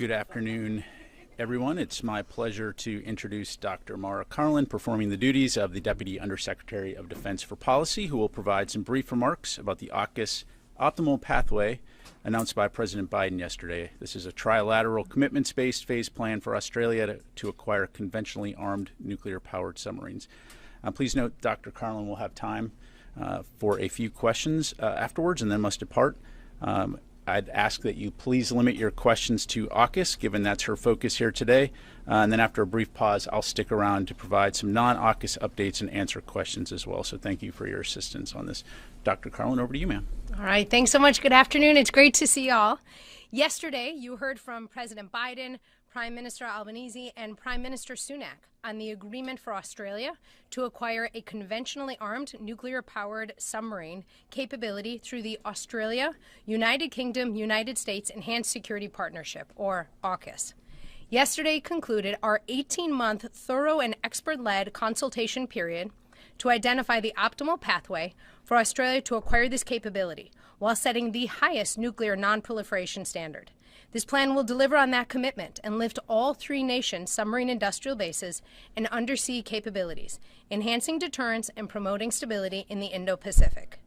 Good afternoon, everyone. It's my pleasure to introduce Dr. Mara Carlin, performing the duties of the Deputy Undersecretary of Defense for Policy, who will provide some brief remarks about the AUKUS optimal pathway announced by President Biden yesterday. This is a trilateral commitments-based phase plan for Australia to acquire conventionally armed nuclear-powered submarines. Please note Dr. Karlin will have time for a few questions afterwards and then must depart. I'd ask that you please limit your questions to AUKUS, given that's her focus here today. And then after a brief pause, I'll stick around to provide some non-AUKUS updates and answer questions as well. So thank you for your assistance on this. Dr. Karlin, over to you, ma'am. All right. Thanks so much. Good afternoon. It's great to see you all. Yesterday, you heard from President Biden, Prime Minister Albanese, and Prime Minister Sunak on the agreement for Australia to acquire a conventionally armed nuclear-powered submarine capability through the Australia, United Kingdom, United States Enhanced Security Partnership, or AUKUS. Yesterday concluded our 18-month thorough and expert-led consultation period to identify the optimal pathway for Australia to acquire this capability while setting the highest nuclear non-proliferation standard. This plan will deliver on that commitment and lift all three nations' submarine industrial bases and undersea capabilities, enhancing deterrence and promoting stability in the Indo-Pacific.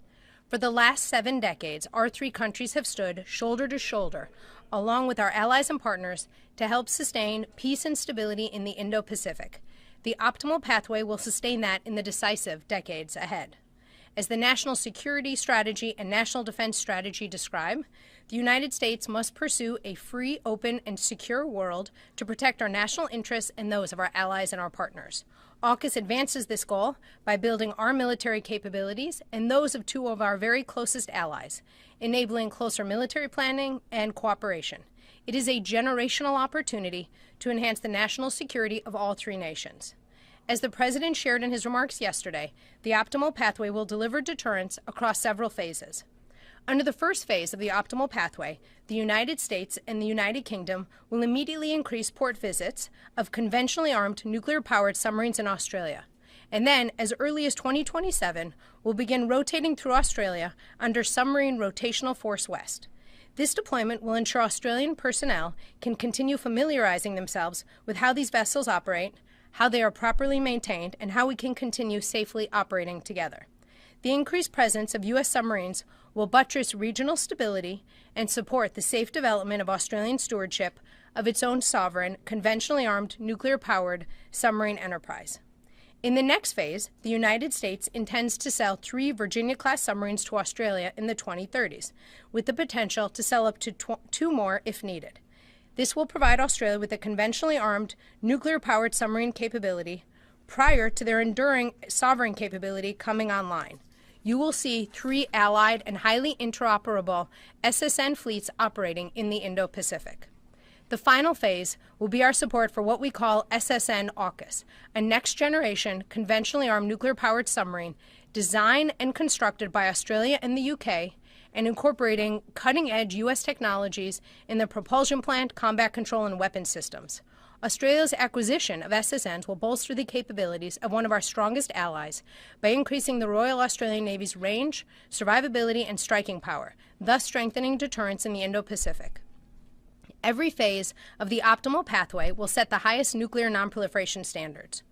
For the last 7 decades, our three countries have stood shoulder to shoulder, along with our allies and partners, to help sustain peace and stability in the Indo-Pacific. The optimal pathway will sustain that in the decisive decades ahead. As the National Security Strategy and National Defense Strategy describe, the United States must pursue a free, open, and secure world to protect our national interests and those of our allies and our partners. AUKUS advances this goal by building our military capabilities and those of two of our very closest allies, enabling closer military planning and cooperation. It is a generational opportunity to enhance the national security of all three nations. As the President shared in his remarks yesterday, the optimal pathway will deliver deterrence across several phases. Under the first phase of the optimal pathway, the United States and the United Kingdom will immediately increase port visits of conventionally armed nuclear-powered submarines in Australia. And then, as early as 2027, will begin rotating through Australia under Submarine Rotational Force West. This deployment will ensure Australian personnel can continue familiarizing themselves with how these vessels operate, how they are properly maintained, and how we can continue safely operating together. The increased presence of U.S. submarines will buttress regional stability and support the safe development of Australian stewardship of its own sovereign, conventionally armed, nuclear-powered submarine enterprise. In the next phase, the United States intends to sell 3 Virginia-class submarines to Australia in the 2030s, with the potential to sell up to 2 more if needed. This will provide Australia with a conventionally armed, nuclear-powered submarine capability prior to their enduring sovereign capability coming online. You will see 3 allied and highly interoperable SSN fleets operating in the Indo-Pacific. The final phase will be our support for what we call SSN AUKUS, a next-generation conventionally armed nuclear-powered submarine designed and constructed by Australia and the UK and incorporating cutting-edge U.S. technologies in the propulsion plant, combat control, and weapons systems. Australia's acquisition of SSNs will bolster the capabilities of one of our strongest allies by increasing the Royal Australian Navy's range, survivability, and striking power, thus strengthening deterrence in the Indo-Pacific. Every phase of the optimal pathway will set the highest nuclear non-proliferation standards.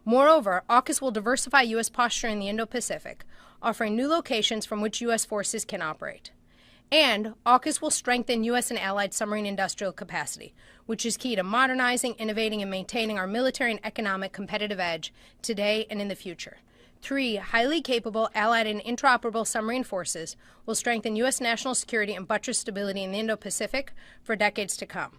Moreover, AUKUS will diversify U.S. posture in the Indo-Pacific, offering new locations from which U.S. forces can operate. And AUKUS will strengthen U.S. and allied submarine industrial capacity, which is key to modernizing, innovating, and maintaining our military and economic competitive edge today and in the future. 3 highly capable allied and interoperable submarine forces will strengthen U.S. national security and buttress stability in the Indo-Pacific for decades to come.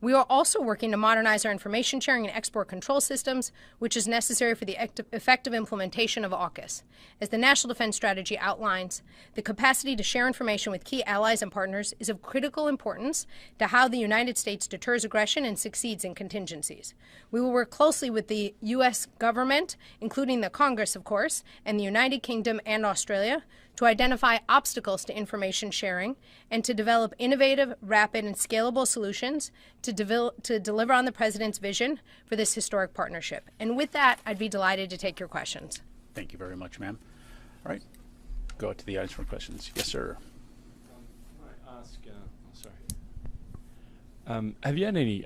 We are also working to modernize our information sharing and export control systems, which is necessary for the effective implementation of AUKUS. As the National Defense Strategy outlines, the capacity to share information with key allies and partners is of critical importance to how the United States deters aggression and succeeds in contingencies. We will work closely with the U.S. government, including the Congress, of course, and the United Kingdom and Australia, to identify obstacles to information sharing and to develop innovative, rapid, and scalable solutions to deliver on the President's vision for this historic partnership. And with that, I'd be delighted to take your questions. Thank you very much, ma'am. All right, go to the audience for questions. Yes, sir. Can I ask, Have you had any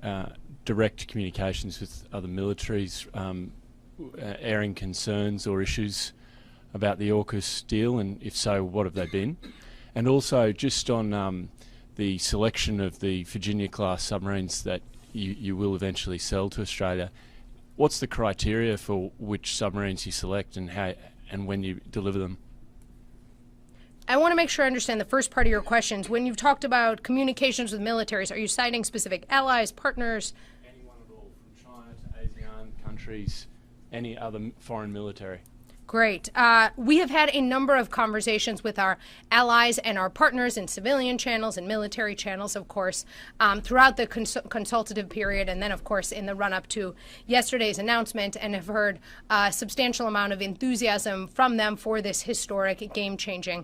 direct communications with other militaries airing concerns or issues about the AUKUS deal, and if so, what have they been? And also, just on the selection of the Virginia-class submarines that you will eventually sell to Australia, what's the criteria for which submarines you select and how and when you deliver them? I want to make sure I understand the first part of your questions. When you've talked about communications with militaries, are you citing specific allies, partners? Anyone at all, from China to ASEAN countries, any other foreign military? Great. We have had a number of conversations with our allies and our partners in civilian channels and military channels, of course, throughout the consultative period, and then, of course, in the run-up to yesterday's announcement, and have heard a substantial amount of enthusiasm from them for this historic, game-changing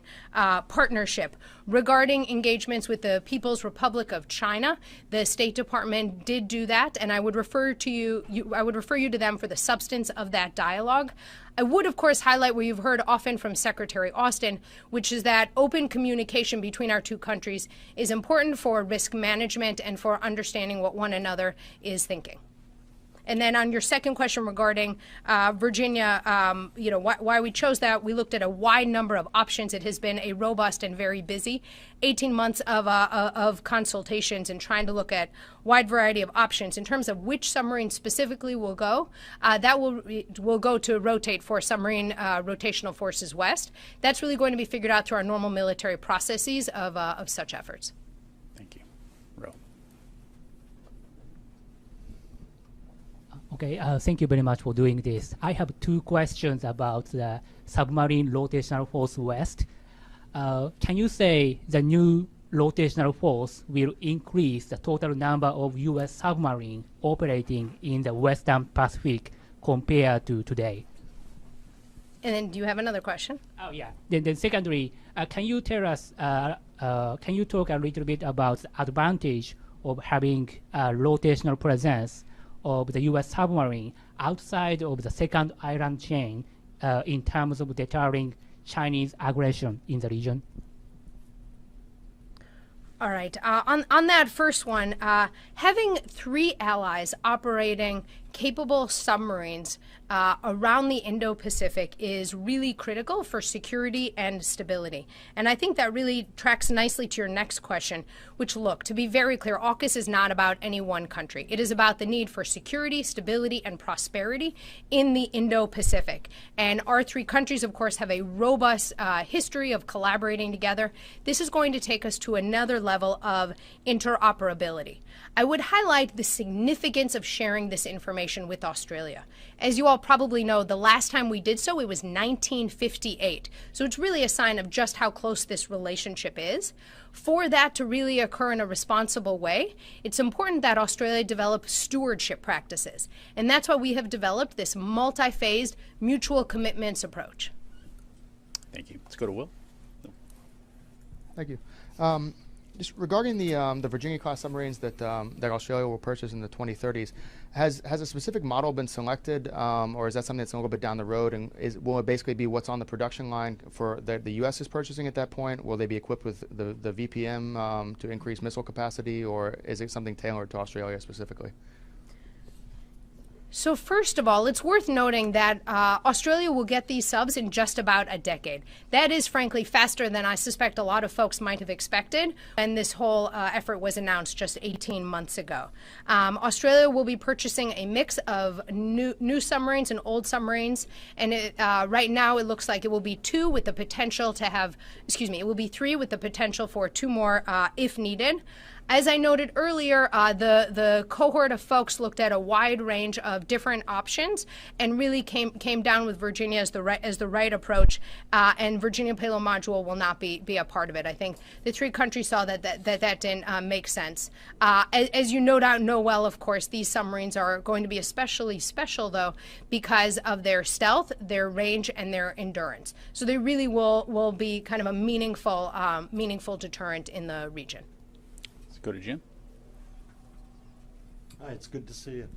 partnership. Regarding engagements with the People's Republic of China, the State Department did do that, and I would refer you to them for the substance of that dialogue. I would, of course, highlight what you've heard often from Secretary Austin, which is that open communication between our two countries is important for risk management and for understanding what one another is thinking. And then on your second question regarding Virginia, why we chose that, we looked at a wide number of options. It has been a robust and very busy 18 months of consultations and trying to look at wide variety of options. In terms of which submarine specifically will go, that will go to rotate for submarine rotational forces west. That's really going to be figured out through our normal military processes of such efforts. Thank you. Ro. Okay, thank you very much for doing this. I have two questions about the submarine rotational force west. Can you say the new rotational force will increase the total number of U.S. submarines operating in the Western Pacific compared to today? And then do you have another question? Oh, yeah. Then secondly, can you tell us, can you talk a little bit about the advantage of having a rotational presence of the U.S. submarine outside of the second island chain in terms of deterring Chinese aggression in the region? All right. On that first one, having three allies operating capable submarines around the Indo-Pacific is really critical for security and stability. And I think that really tracks nicely to your next question, which, look, to be very clear, AUKUS is not about any one country. It is about the need for security, stability, and prosperity in the Indo-Pacific. And our three countries, of course, have a robust history of collaborating together. This is going to take us to another level of interoperability. I would highlight the significance of sharing this information with Australia. As you all probably know, the last time we did so, it was 1958. So it's really a sign of just how close this relationship is. For that to really occur in a responsible way, it's important that Australia develop stewardship practices. And that's why we have developed this multi-phased mutual commitments approach. Thank you. Let's go to Will. Thank you. Just regarding the Virginia-class submarines that Australia will purchase in the 2030s, has a specific model been selected, or is that something that's a little bit down the road? And will it basically be what's on the production line for the U.S. is purchasing at that point? Will they be equipped with the VPM to increase missile capacity, or is it something tailored to Australia specifically? So first of all, it's worth noting that Australia will get these subs in just about a decade. That is, frankly, faster than I suspect a lot of folks might have expected when this whole effort was announced just 18 months ago. Australia will be purchasing a mix of new submarines and old submarines, and right now it looks like it will be three with the potential for two more if needed. As I noted earlier, the cohort of folks looked at a wide range of different options and really came down with Virginia as the right approach. And Virginia payload module will not be a part of it. I think the three countries saw that didn't make sense. As you no doubt know well, of course, these submarines are going to be especially special, though, because of their stealth, their range, and their endurance. So they really will be kind of a meaningful deterrent in the region. Go to Jim. Hi, it's good to see you.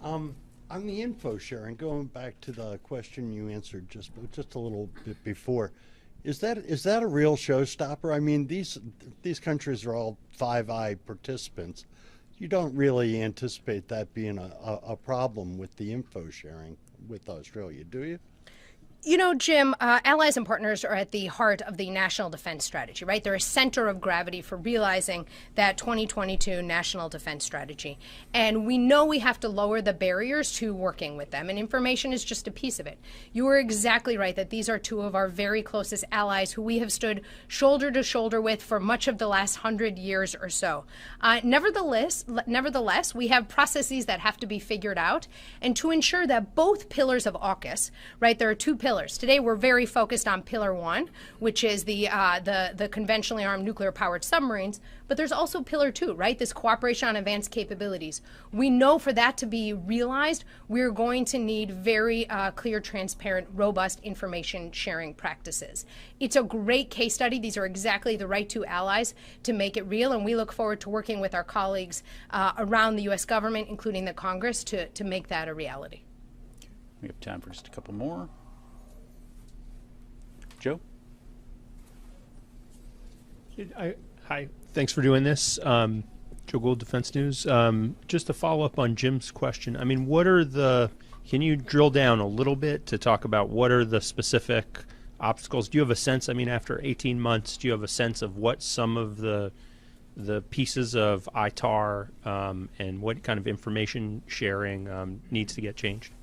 On the info sharing, going back to the question you answered just a little bit before, is that a real showstopper? I mean, these countries are all Five Eye participants. you don't really anticipate that being a problem with the info sharing with Australia, do you? You know, Jim, allies and partners are at the heart of the national defense strategy, right? They're a center of gravity for realizing that 2022 national defense strategy. And we know we have to lower the barriers to working with them, and information is just a piece of it. You are exactly right that these are two of our very closest allies who we have stood shoulder to shoulder with for much of the last 100 years or so. Nevertheless, we have processes that have to be figured out, and to ensure that both pillars of AUKUS, right, there are two pillars. Today we're very focused on Pillar 1, which is the conventionally armed nuclear-powered submarines, but there's also Pillar 2, right, this cooperation on advanced capabilities. We know for that to be realized, we're going to need very clear, transparent, robust information sharing practices. It's a great case study. These are exactly the right two allies to make it real, and we look forward to working with our colleagues around the U.S. government, including the Congress, to make that a reality. We have time for just a couple more. Joe? Hi, thanks for doing this. Joe Gould, Defense News. Just to follow up on Jim's question, I mean, can you drill down a little bit to talk about what are the specific obstacles? Do you have a sense, I mean, after 18 months, do you have a sense of what some of the pieces of ITAR and what kind of information sharing needs to get changed?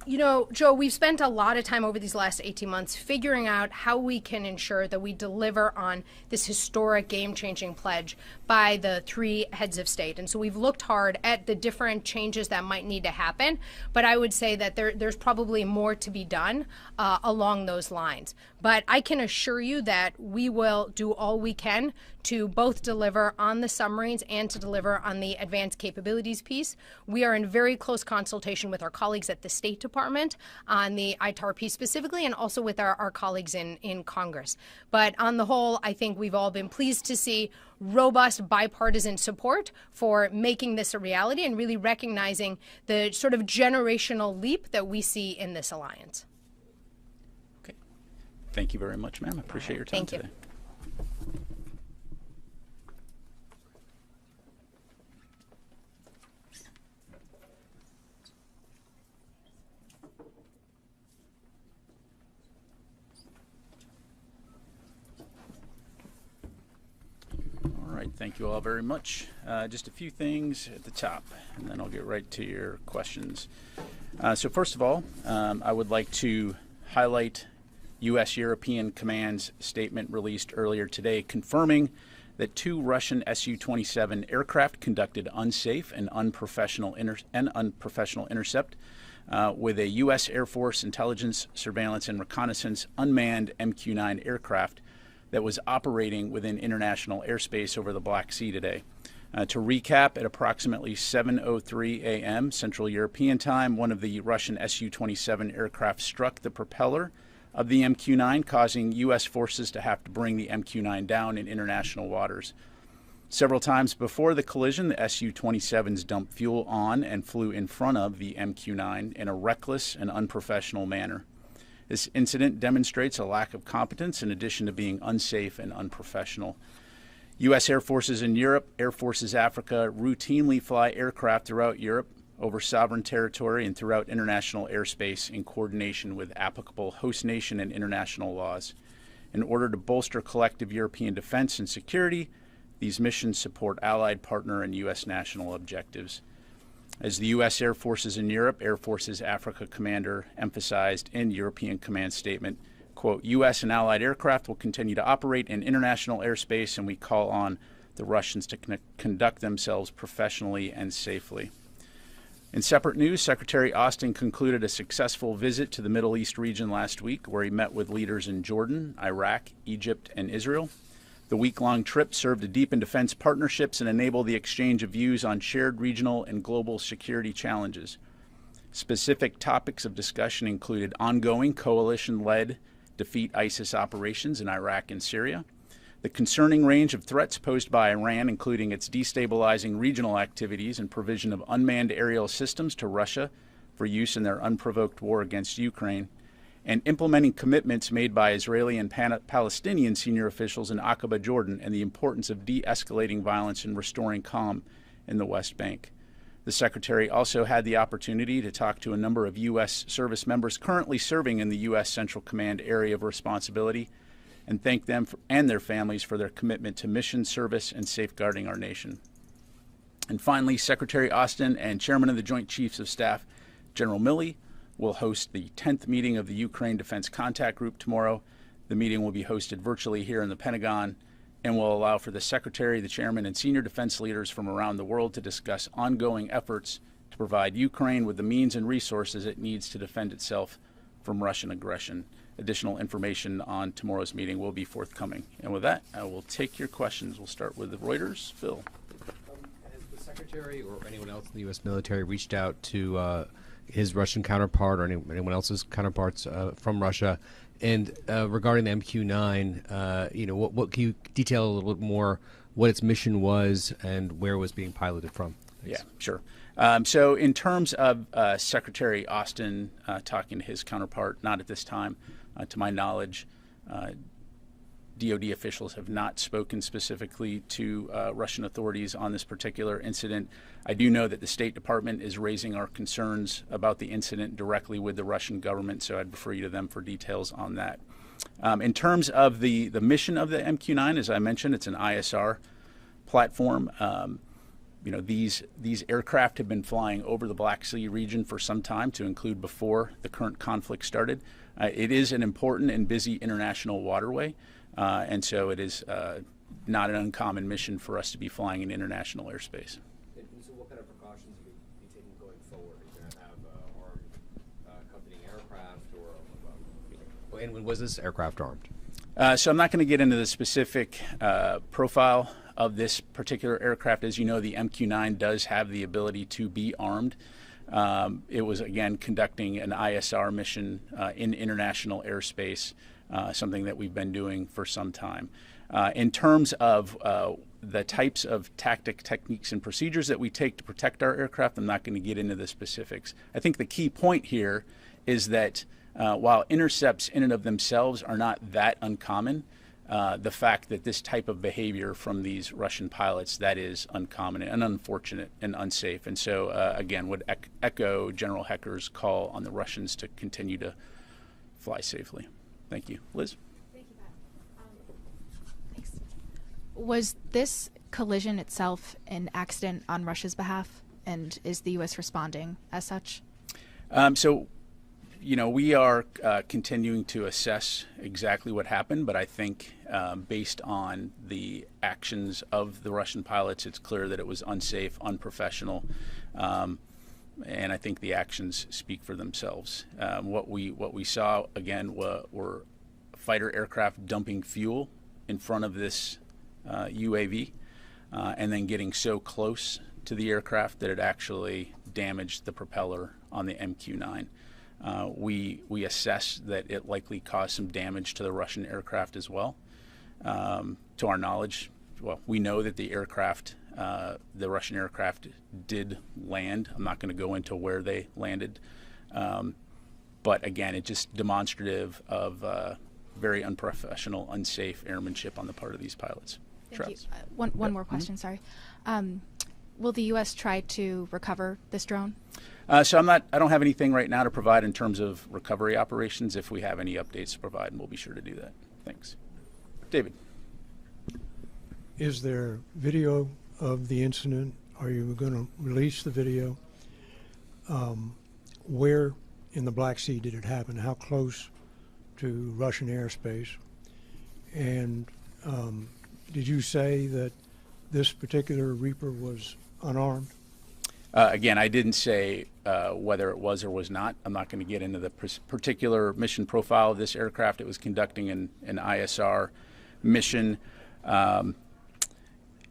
You know, Joe, we've spent a lot of time over these last 18 months figuring out how we can ensure that we deliver on this historic game-changing pledge by the three heads of state. And so we've looked hard at the different changes that might need to happen, but I would say that there's probably more to be done along those lines. But I can assure you that we will do all we can to both deliver on the submarines and to deliver on the advanced capabilities piece. We are in very close consultation with our colleagues at the State Department on the ITAR piece specifically, and also with our colleagues in Congress. But on the whole, I think we've all been pleased to see robust bipartisan support for making this a reality and really recognizing the sort of generational leap that we see in this alliance. Okay. Thank you very much, ma'am. I appreciate your time today. Thank you all very much. Just a few things at the top, and then I'll get right to your questions. So first of all, I would like to highlight U.S. European Command's statement released earlier today confirming that two Russian Su-27 aircraft conducted unsafe and unprofessional intercept with a U.S. Air Force intelligence, surveillance, and reconnaissance unmanned MQ-9 aircraft that was operating within international airspace over the Black Sea today. To recap, at approximately 7:03 a.m. Central European Time, one of the Russian Su-27 aircraft struck the propeller of the MQ-9, causing U.S. forces to have to bring the MQ-9 down in international waters. Several times before the collision, the Su-27s dumped fuel on and flew in front of the MQ-9 in a reckless and unprofessional manner. This incident demonstrates a lack of competence in addition to being unsafe and unprofessional. U.S. Air Forces in Europe, Air Forces Africa routinely fly aircraft throughout Europe over sovereign territory and throughout international airspace in coordination with applicable host nation and international laws. In order to bolster collective European defense and security, these missions support allied, partner, and U.S. national objectives. As the U.S. Air Forces in Europe, Air Forces Africa Commander emphasized in European Command statement, quote, U.S. and allied aircraft will continue to operate in international airspace, and we call on the Russians to conduct themselves professionally and safely. In separate news, Secretary Austin concluded a successful visit to the Middle East region last week, where he met with leaders in Jordan, Iraq, Egypt, and Israel. The week-long trip served to deepen defense partnerships and enable the exchange of views on shared regional and global security challenges. Specific topics of discussion included ongoing coalition-led defeat ISIS operations in Iraq and Syria, the concerning range of threats posed by Iran, including its destabilizing regional activities and provision of unmanned aerial systems to Russia for use in their unprovoked war against Ukraine, and implementing commitments made by Israeli and Palestinian senior officials in Aqaba, Jordan, and the importance of de-escalating violence and restoring calm in the West Bank. The Secretary also had the opportunity to talk to a number of U.S. service members currently serving in the U.S. Central Command area of responsibility and thank them and their families for their commitment to mission service and safeguarding our nation. And finally, Secretary Austin and Chairman of the Joint Chiefs of Staff, General Milley, will host the 10th meeting of the Ukraine Defense Contact Group tomorrow. The meeting will be hosted virtually here in the Pentagon and will allow for the Secretary, the Chairman, and senior defense leaders from around the world to discuss ongoing efforts to provide Ukraine with the means and resources it needs to defend itself from Russian aggression. Additional information on tomorrow's meeting will be forthcoming. And with that, I will take your questions. We'll start with the Reuters. Phil. Has the Secretary or anyone else in the U.S. military reached out to his Russian counterpart or anyone else's counterparts from Russia? And regarding the MQ-9, what can you detail a little bit more what its mission was and where it was being piloted from? Thanks. Yeah, sure. So in terms of Secretary Austin talking to his counterpart, not at this time. To my knowledge, DoD officials have not spoken specifically to Russian authorities on this particular incident. I do know that the State Department is raising our concerns about the incident directly with the Russian government, so I'd refer you to them for details on that. In terms of the mission of the MQ-9, as I mentioned, it's an ISR platform. These aircraft have been flying over the Black Sea region for some time, to include before the current conflict started. It is an important and busy international waterway, and so it is not an uncommon mission for us to be flying in international airspace. And so what kind of precautions will you be taking going forward? Are you going to have armed accompanying aircraft, and was this aircraft armed? So I'm not going to get into the specific profile of this particular aircraft. As you know, the MQ-9 does have the ability to be armed. It was, again, conducting an ISR mission in international airspace, something that we've been doing for some time. In terms of the types of techniques, and procedures that we take to protect our aircraft, I'm not going to get into the specifics. I think the key point here is that while intercepts in and of themselves are not that uncommon, the fact that this type of behavior from these Russian pilots, that is uncommon and unfortunate and unsafe. And so, again, would echo General Hecker's call on the Russians to continue to fly safely. Thank you. Liz? Thank you, Pat. Thanks. Was this collision itself an accident on Russia's behalf, and is the U.S. responding as such? We are continuing to assess exactly what happened, but I think based on the actions of the Russian pilots, it's clear that it was unsafe, unprofessional, and I think the actions speak for themselves. What we saw, again, were fighter aircraft dumping fuel in front of this UAV and then getting so close to the aircraft that it actually damaged the propeller on the MQ-9. We assess that it likely caused some damage to the Russian aircraft as well. To our knowledge, we know that the Russian aircraft did land. I'm not going to go into where they landed. But again, it's just demonstrative of very unprofessional, unsafe airmanship on the part of these pilots. Thank you. One more question, sorry. Will the U.S. try to recover this drone? So I don't have anything right now to provide in terms of recovery operations. If we have any updates to provide, we'll be sure to do that. Thanks. David. Is there video of the incident? Are you going to release the video? Where in the Black Sea did it happen? How close to Russian airspace? And did you say that this particular Reaper was unarmed? Again, I didn't say whether it was or was not. I'm not going to get into the particular mission profile of this aircraft. It was conducting an ISR mission.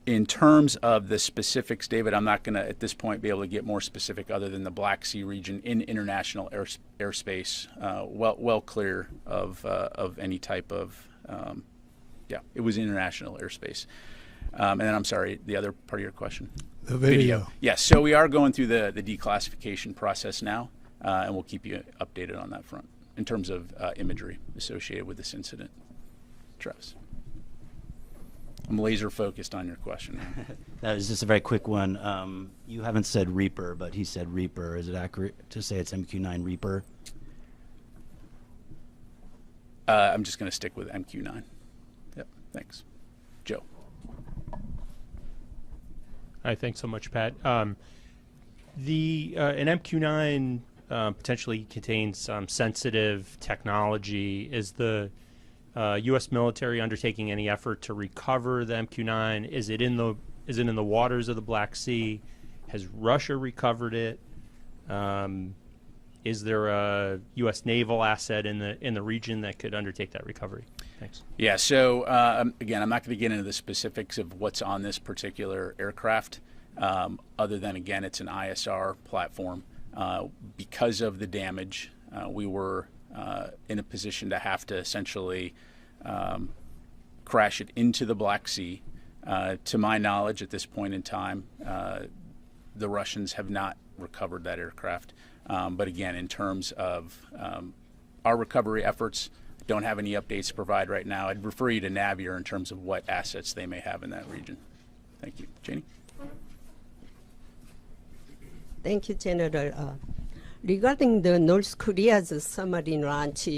In terms of the specifics, David, I'm not going to, at this point, be able to get more specific other than the Black Sea region in international airspace, well clear of any type of, it was international airspace. And then, I'm sorry, the other part of your question? The video. Yes, so we are going through the declassification process now, and we'll keep you updated on that front. in terms of imagery associated with this incident. Travis. I'm laser focused on your question. That was just a very quick one. You haven't said Reaper, but he said Reaper. Is it accurate to say it's MQ-9 Reaper? I'm just going to stick with MQ-9. Yep, thanks. Joe. Hi, thanks so much, Pat. An MQ-9 potentially contains some sensitive technology. Is the U.S. military undertaking any effort to recover the MQ-9? Is it in the waters of the Black Sea? Has Russia recovered it? Is there a U.S. naval asset in the region that could undertake that recovery? Thanks. Yeah. So again, I'm not going to get into the specifics of what's on this particular aircraft, other than again, it's an ISR platform. Because of the damage, we were in a position to have to essentially crash it into the Black Sea. To my knowledge, at this point in time, the Russians have not recovered that aircraft. But again, in terms of our recovery efforts, don't have any updates to provide right now. I'd refer you to Navier in terms of what assets they may have in that region. Thank you. Janie? Thank you, General. Regarding the North Korea's submarine launch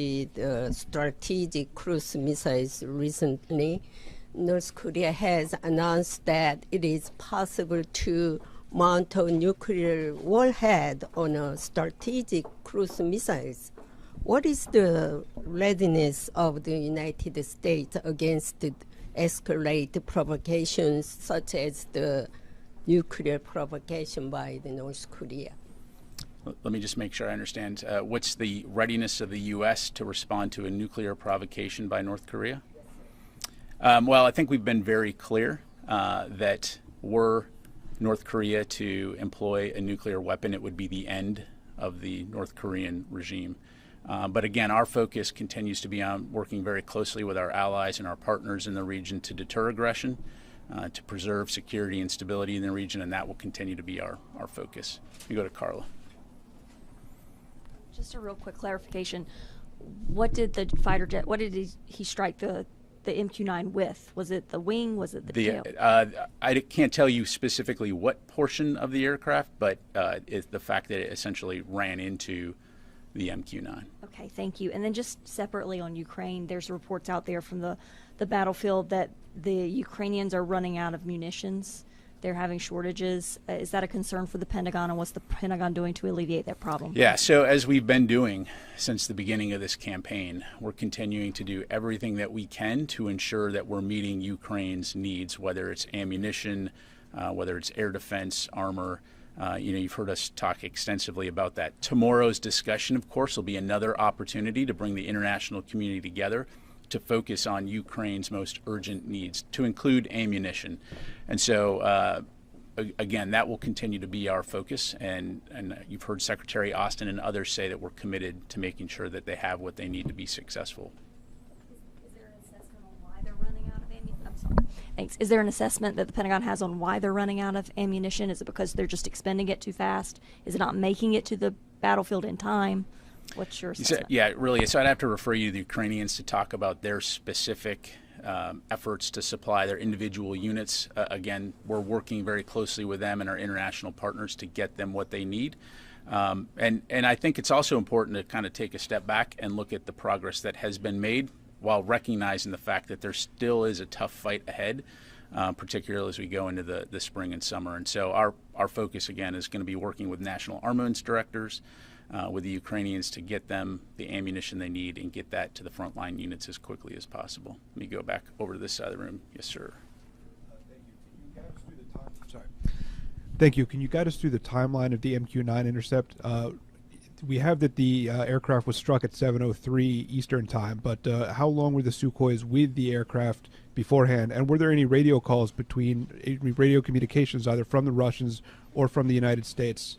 strategic cruise missiles recently, North Korea has announced that it is possible to mount a nuclear warhead on a strategic cruise missiles. What is the readiness of the United States against the escalated provocations such as the nuclear provocation by the North Korea? Let me just make sure I understand. What's the readiness of the U.S. to respond to a nuclear provocation by North Korea? Well, I think we've been very clear that were North Korea to employ a nuclear weapon, it would be the end of the North Korean regime. But again, our focus continues to be on working very closely with our allies and our partners in the region to deter aggression, to preserve security and stability in the region, and that will continue to be our focus. We go to Carla. Just a real quick clarification. What did the fighter jet, what did he strike the MQ-9 with? Was it the wing? Was it the tail? I can't tell you specifically what portion of the aircraft, but it's the fact that it essentially ran into the MQ-9. Okay, thank you. And then just separately on Ukraine, there's reports out there from the battlefield that the Ukrainians are running out of munitions. They're having shortages. Is that a concern for the Pentagon, and what's the Pentagon doing to alleviate that problem? Yeah, so as we've been doing since the beginning of this campaign, we're continuing to do everything that we can to ensure that we're meeting Ukraine's needs, whether it's ammunition, whether it's air defense, armor. You've heard us talk extensively about that. Tomorrow's discussion, of course, will be another opportunity to bring the international community together to focus on Ukraine's most urgent needs, to include ammunition. And so, again, that will continue to be our focus. And you've heard Secretary Austin and others say that we're committed to making sure that they have what they need to be successful. Is there an assessment on why they're running out of ammunition? I'm sorry. Thanks. Is there an assessment that the Pentagon has on why they're running out of ammunition? Is it because they're just expending it too fast? Is it not making it to the battlefield in time? What's your assessment? Yeah, really. So I'd have to refer you to the Ukrainians to talk about their specific efforts to supply their individual units. Again, we're working very closely with them and our international partners to get them what they need. And I think it's also important to kind of take a step back and look at the progress that has been made while recognizing the fact that there still is a tough fight ahead, particularly as we go into the spring and summer. And so our focus, again, is going to be working with national armaments directors, with the Ukrainians to get them the ammunition they need and get that to the frontline units as quickly as possible. Let me go back over to this side of the room. Yes, sir. Thank you. Can you guide us through the timeline of the MQ-9 intercept? We have that the aircraft was struck at 7:03 Eastern time, but how long were the Sukhois with the aircraft beforehand? And were there any radio calls between radio communications either from the Russians or from the United States?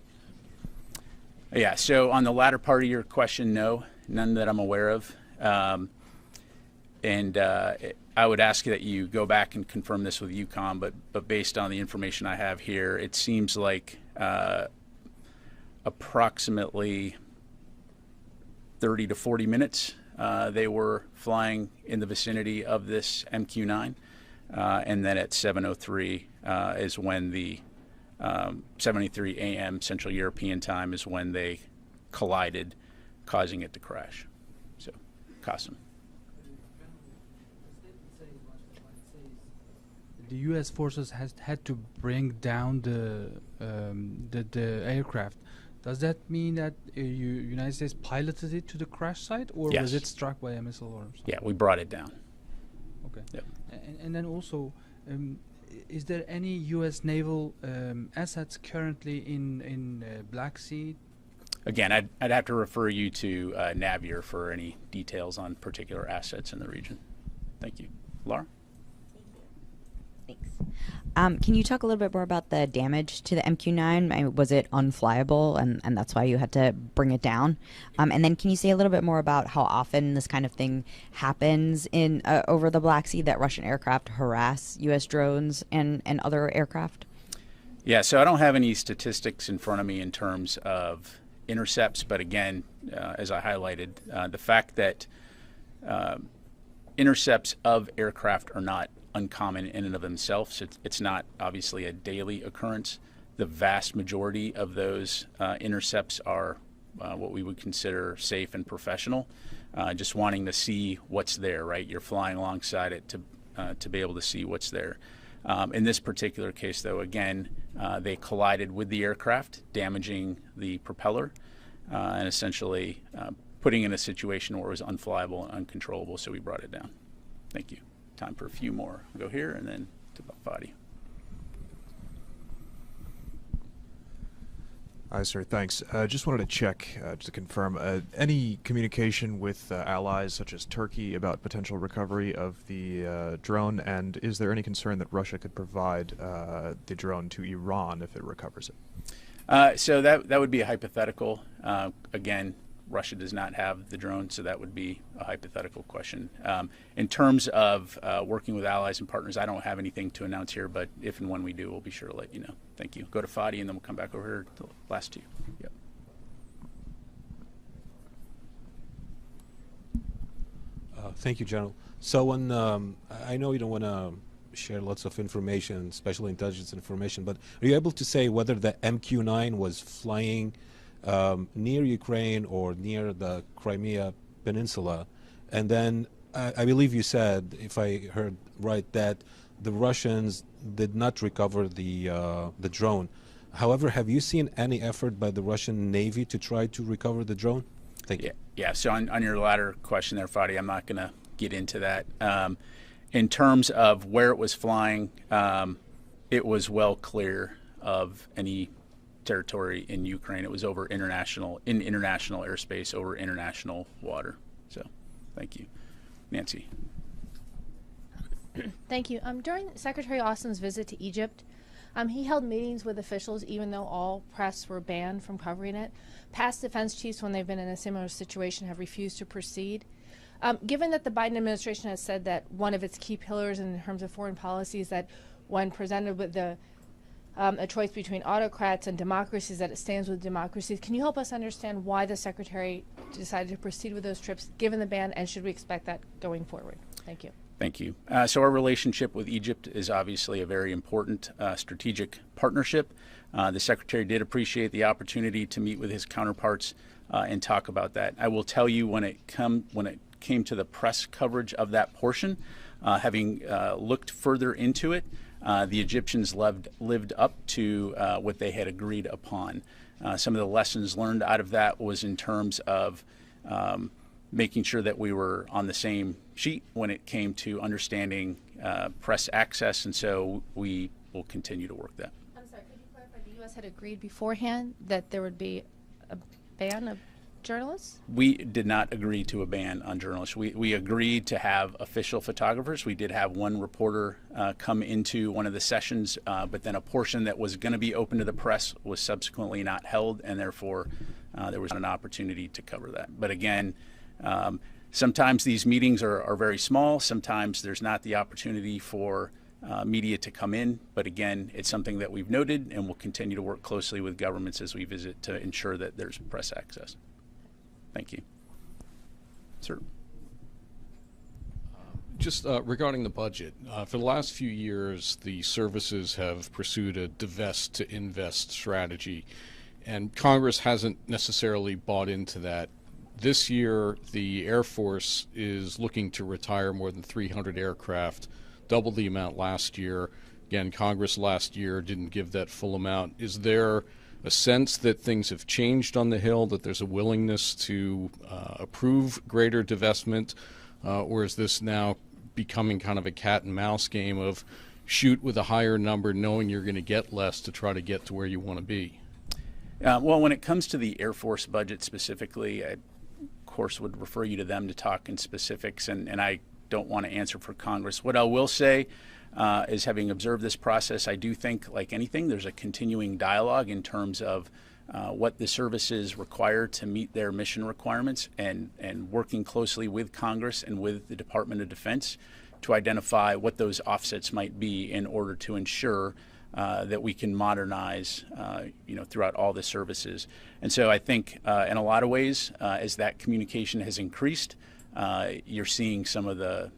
Yeah, so on the latter part of your question, no, none that I'm aware of. And I would ask that you go back and confirm this with UCOM, but based on the information I have here, it seems like approximately 30 to 40 minutes, they were flying in the vicinity of this MQ-9. And then at 7:03 is when the 7:03 a.m. Central European time is when they collided, causing it to crash. So, Qasim. The U.S. forces has had to bring down the aircraft. Does that mean that United States piloted it to the crash site, or Yes. was it struck by a missile or something? Yeah, we brought it down. Okay. Yep. And then also, is there any U.S. naval assets currently in Black Sea? Again, I'd have to refer you to Navier for any details on particular assets in the region. Thank you. Laura? Thanks. Can you talk a little bit more about the damage to the MQ-9? I mean, was it unflyable, and that's why you had to bring it down? And then can you say a little bit more about how often this kind of thing happens in over the Black Sea, that Russian aircraft harass U.S. drones and other aircraft? Yeah, so I don't have any statistics in front of me in terms of intercepts, but again, as I highlighted, the fact that intercepts of aircraft are not uncommon in and of themselves. It's not obviously a daily occurrence. The vast majority of those intercepts are what we would consider safe and professional, just wanting to see what's there, right? You're flying alongside it to be able to see what's there. In this particular case, though, again, they collided with the aircraft, damaging the propeller, and essentially putting in a situation where it was unflyable and uncontrollable, so we brought it down. Thank you. Time for a few more. We'll go here and then to Fadi. Hi, sir. Thanks. Just wanted to check, just to confirm, any communication with allies such as Turkey about potential recovery of the drone, and is there any concern that Russia could provide the drone to Iran if it recovers it? So that would be a hypothetical. Again, Russia does not have the drone, so that would be a hypothetical question. In terms of working with allies and partners, I don't have anything to announce here, but if and when we do, we'll be sure to let you know. Thank you. Go to Fadi, and then we'll come back over here to the last two. Yep. Thank you, General. So when I know you don't want to share lots of information, special intelligence information, but are you able to say whether the MQ-9 was flying near Ukraine or near the Crimea Peninsula? And then I believe you said, if I heard right, that the Russians did not recover the drone. However, have you seen any effort by the Russian Navy to try to recover the drone? Thank you. Yeah, so on your latter question there, Fadi, I'm not going to get into that. In terms of where it was flying, it was well clear of any territory in Ukraine. It was over international airspace, over international water. So, thank you. Nancy. Thank you. During Secretary Austin's visit to Egypt, he held meetings with officials even though all press were banned from covering it. Past defense chiefs, when they've been in a similar situation, have refused to proceed. Given that the Biden administration has said that one of its key pillars in terms of foreign policy is that when presented with a choice between autocrats and democracies, that it stands with democracies, can you help us understand why the Secretary decided to proceed with those trips given the ban, and should we expect that going forward? Thank you. Thank you. So our relationship with Egypt is obviously a very important strategic partnership. The Secretary did appreciate the opportunity to meet with his counterparts and talk about that. I will tell you, when it came to the press coverage of that portion, having looked further into it, the Egyptians lived up to what they had agreed upon. Some of the lessons learned out of that was in terms of making sure that we were on the same sheet when it came to understanding press access, and so we will continue to work that. I'm sorry, could you clarify, the U.S. had agreed beforehand that there would be a ban of journalists? We did not agree to a ban on journalists. We agreed to have official photographers. We did have one reporter come into one of the sessions, but then a portion that was going to be open to the press was subsequently not held, and therefore there was not an opportunity to cover that. But again, sometimes these meetings are very small. Sometimes there's not the opportunity for media to come in. But again, it's something that we've noted, and we'll continue to work closely with governments as we visit to ensure that there's press access. Thank you. Sir. Just regarding the budget, for the last few years, the services have pursued a divest to invest strategy, and Congress hasn't necessarily bought into that. This year, the Air Force is looking to retire more than 300 aircraft, double the amount last year. Again, Congress last year didn't give that full amount. Is there a sense that things have changed on the Hill, that there's a willingness to approve greater divestment, or is this now becoming kind of a cat and mouse game of shoot with a higher number knowing you're going to get less to try to get to where you want to be? Well, when it comes to the Air Force budget specifically, I, of course, would refer you to them to talk in specifics, and I don't want to answer for Congress. What I will say is, having observed this process, I do think, like anything, there's a continuing dialogue in terms of what the services require to meet their mission requirements, and working closely with Congress and with the Department of Defense to identify what those offsets might be in order to ensure that we can modernize, throughout all the services. And so I think in a lot of ways, as that communication has increased, you're seeing some of the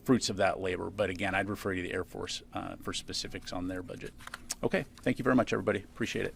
fruits of that labor. But again, I'd refer you to the Air Force for specifics on their budget. Okay, thank you very much, everybody. Appreciate it.